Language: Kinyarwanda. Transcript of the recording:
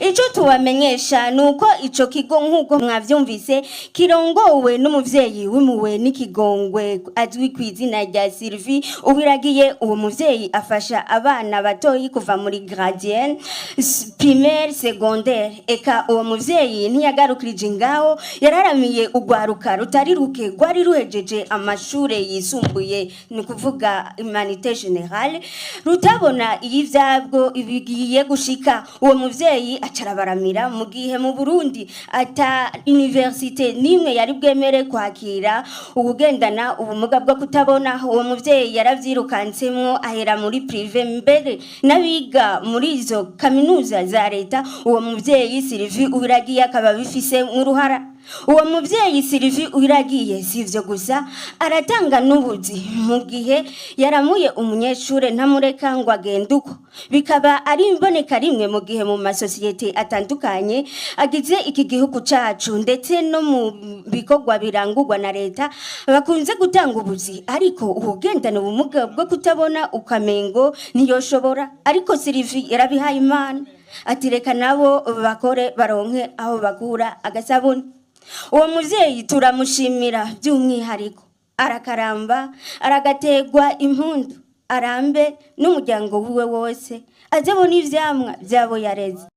Ico tubamenyesha nuko ico kigo nkuko mwavyumvise kirongowe n'umuvyeyi w'imuwe n'ikigongwe azwi kw'izina rya Sylvie Uwiragiye. Uwo muvyeyi afasha abana batoyi kuva muri gradienne primaire secondaire. Eka uwo muvyeyi ntiyagarukirije ngaho, yararamiye ugwaruka rutari ruke gwari ruhejeje amashure yisumbuye, ni kuvuga humanité générale, rutabona ivyabwo ibigiye gushika. Uwo muvyeyi acarabaramira mu gihe mu Burundi ata université nimwe yari bwemere kwakira ubugendana ubumuga bwo kutabona. Uwo muvyeyi yaravyirukansemwo ahera muri privé, mbere nabiga muri izo kaminuza za leta. Uwo muvyeyi Sylvie Uwiragiye akaba bifise uruhara. Uwo muvyeyi Sylvie Uwiragiye sivyo gusa, aratanga n'ubuzi mu gihe yaramuye umunyeshure ntamureka ngo agende uko. Bikaba ari imboneka rimwe mu gihe mu masosiyete atandukanye agize iki gihugu cacu, ndetse no mu bikorwa birangurwa na leta bakunze gutanga ubuzi, ariko ubugendana ubumuga bwo kutabona ukamengo ntiyoshobora. Ariko Sylvie yarabihaye Imana ati reka nabo bakore baronke aho bakura agasabuni. Uwo muvyeyi turamushimira by'umwihariko, arakaramba aragategwa impundu, arambe n'umuryango wiwe wose azabona ivyamwa byabo yareze.